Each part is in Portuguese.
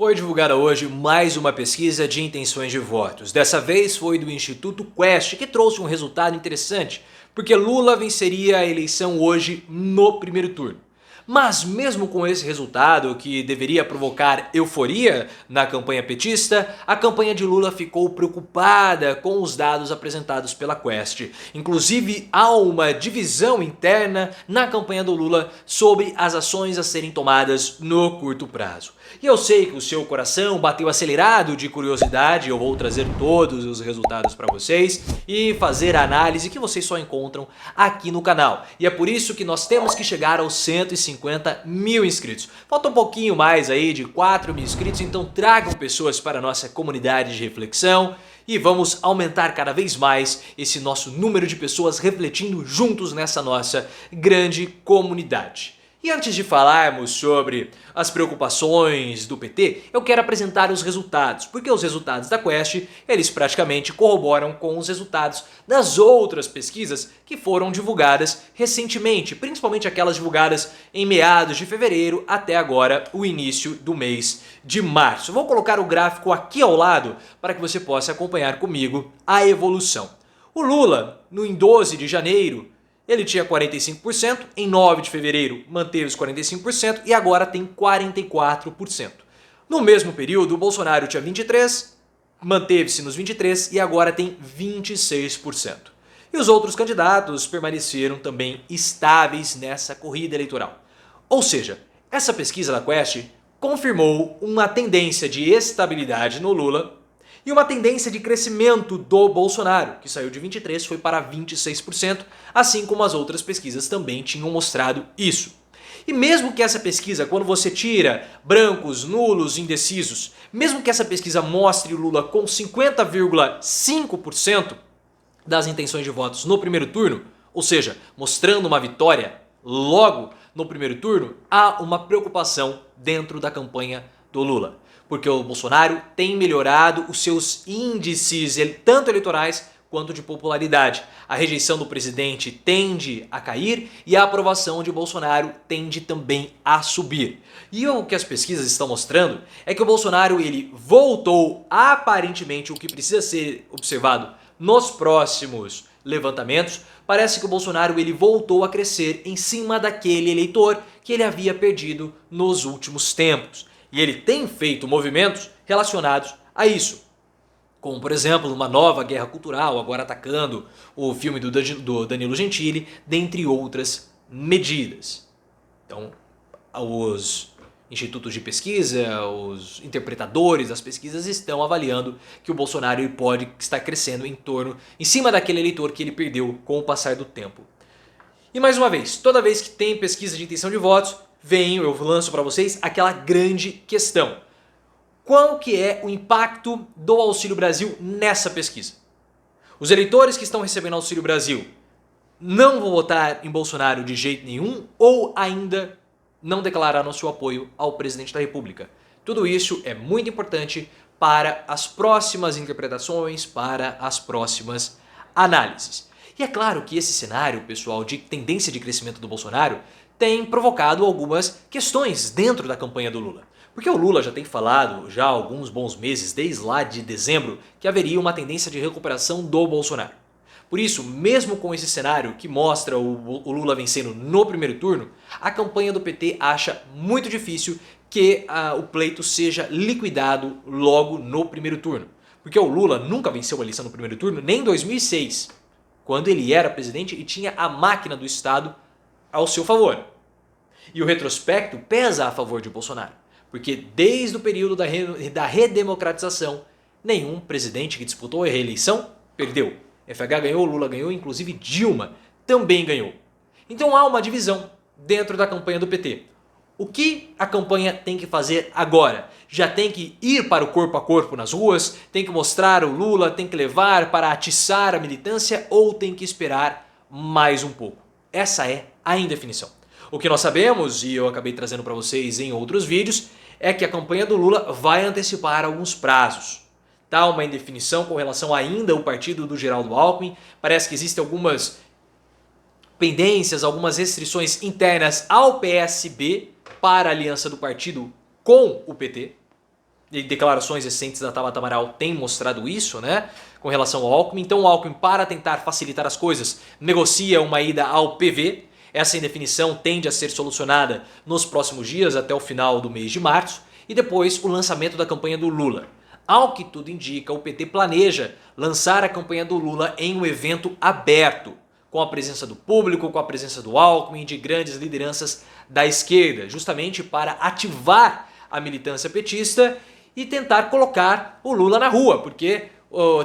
Foi divulgada hoje mais uma pesquisa de intenções de votos. Dessa vez foi do Instituto Quest, que trouxe um resultado interessante, porque Lula venceria a eleição hoje no primeiro turno. Mas mesmo com esse resultado, que deveria provocar euforia na campanha petista, a campanha de Lula ficou preocupada com os dados apresentados pela Quest. Inclusive, há uma divisão interna na campanha do Lula sobre as ações a serem tomadas no curto prazo. E eu sei que o seu coração bateu acelerado de curiosidade, eu vou trazer todos os resultados para vocês e fazer a análise que vocês só encontram aqui no canal. E é por isso que nós temos que chegar aos 150 mil inscritos. Falta um pouquinho mais aí de 4 mil inscritos, então tragam pessoas para a nossa comunidade de reflexão e vamos aumentar cada vez mais esse nosso número de pessoas refletindo juntos nessa nossa grande comunidade. E antes de falarmos sobre as preocupações do PT, eu quero apresentar os resultados, porque os resultados da Quest, eles praticamente corroboram com os resultados das outras pesquisas que foram divulgadas recentemente, principalmente aquelas divulgadas em meados de fevereiro até agora, o início do mês de março. Vou colocar o gráfico aqui ao lado para que você possa acompanhar comigo a evolução. O Lula, em 12 de janeiro, ele tinha 45%, em 9 de fevereiro manteve os 45% e agora tem 44%. No mesmo período, o Bolsonaro tinha 23%, manteve-se nos 23% e agora tem 26%. E os outros candidatos permaneceram também estáveis nessa corrida eleitoral. Ou seja, essa pesquisa da Quest confirmou uma tendência de estabilidade no Lula e uma tendência de crescimento do Bolsonaro, que saiu de 23% e foi para 26%, assim como as outras pesquisas também tinham mostrado isso. E mesmo que essa pesquisa, quando você tira brancos, nulos, indecisos, mesmo que essa pesquisa mostre o Lula com 50,5% das intenções de votos no primeiro turno, ou seja, mostrando uma vitória logo no primeiro turno, há uma preocupação dentro da campanha do Lula. Porque o Bolsonaro tem melhorado os seus índices, tanto eleitorais quanto de popularidade. A rejeição do presidente tende a cair e a aprovação de Bolsonaro tende também a subir. E o que as pesquisas estão mostrando é que o Bolsonaro ele voltou aparentemente, o que precisa ser observado nos próximos levantamentos, parece que o Bolsonaro ele voltou a crescer em cima daquele eleitor que ele havia perdido nos últimos tempos. E ele tem feito movimentos relacionados a isso. Como, por exemplo, uma nova guerra cultural, agora atacando o filme do Danilo Gentili, dentre outras medidas. Então, os institutos de pesquisa, os interpretadores das pesquisas estão avaliando que o Bolsonaro pode estar crescendo em cima daquele eleitor que ele perdeu com o passar do tempo. E mais uma vez, toda vez que tem pesquisa de intenção de votos, eu lanço para vocês aquela grande questão. Qual que é o impacto do Auxílio Brasil nessa pesquisa? Os eleitores que estão recebendo Auxílio Brasil não vão votar em Bolsonaro de jeito nenhum ou ainda não declararam seu apoio ao presidente da República? Tudo isso é muito importante para as próximas interpretações, para as próximas análises. E é claro que esse cenário, pessoal, de tendência de crescimento do Bolsonaro tem provocado algumas questões dentro da campanha do Lula. Porque o Lula já tem falado já há alguns bons meses, desde lá de dezembro, que haveria uma tendência de recuperação do Bolsonaro. Por isso, mesmo com esse cenário que mostra o Lula vencendo no primeiro turno, a campanha do PT acha muito difícil que o pleito seja liquidado logo no primeiro turno. Porque o Lula nunca venceu a eleição no primeiro turno, nem em 2006, quando ele era presidente e tinha a máquina do Estado ao seu favor. E o retrospecto pesa a favor de Bolsonaro, porque desde o período da redemocratização, nenhum presidente que disputou a reeleição perdeu. FH ganhou, Lula ganhou, inclusive Dilma também ganhou. Então há uma divisão dentro da campanha do PT. O que a campanha tem que fazer agora? Já tem que ir para o corpo a corpo nas ruas? Tem que mostrar o Lula? Tem que levar para atiçar a militância? Ou tem que esperar mais um pouco? Essa é a indefinição. O que nós sabemos, e eu acabei trazendo para vocês em outros vídeos, é que a campanha do Lula vai antecipar alguns prazos. Tá uma indefinição com relação ainda ao partido do Geraldo Alckmin. Parece que existem algumas pendências, algumas restrições internas ao PSB para a aliança do partido com o PT. declarações recentes da Tabata Amaral têm mostrado isso, né? Com relação ao Alckmin. Então o Alckmin, para tentar facilitar as coisas, negocia uma ida ao PV. Essa indefinição tende a ser solucionada nos próximos dias, até o final do mês de março. E depois o lançamento da campanha do Lula. Ao que tudo indica, o PT planeja lançar a campanha do Lula em um evento aberto, com a presença do público, com a presença do Alckmin, de grandes lideranças da esquerda, justamente para ativar a militância petista e tentar colocar o Lula na rua, porque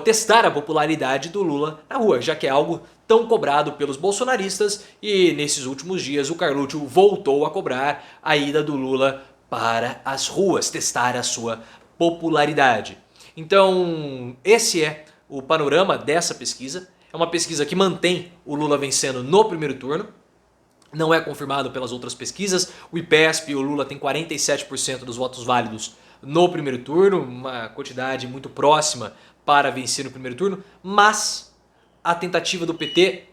testar a popularidade do Lula na rua, já que é algo tão cobrado pelos bolsonaristas e nesses últimos dias o Carluccio voltou a cobrar a ida do Lula para as ruas, testar a sua popularidade. Então, esse é o panorama dessa pesquisa. É uma pesquisa que mantém o Lula vencendo no primeiro turno. Não é confirmado pelas outras pesquisas. O IPESP, o Lula tem 47% dos votos válidos no primeiro turno, uma quantidade muito próxima para vencer no primeiro turno, mas a tentativa do PT,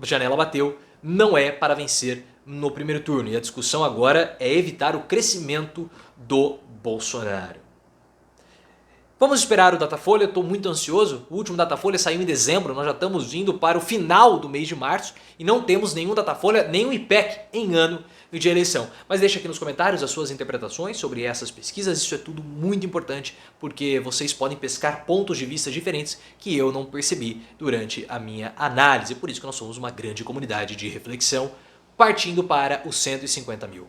janela bateu, não é para vencer no primeiro turno. E a discussão agora é evitar o crescimento do Bolsonaro. Vamos esperar o Datafolha, estou muito ansioso. O último Datafolha saiu em dezembro, nós já estamos indo para o final do mês de março e não temos nenhum Datafolha, nenhum IPEC em ano de eleição. Mas deixa aqui nos comentários as suas interpretações sobre essas pesquisas, isso é tudo muito importante porque vocês podem pescar pontos de vista diferentes que eu não percebi durante a minha análise. Por isso que nós somos uma grande comunidade de reflexão, partindo para os 150 mil.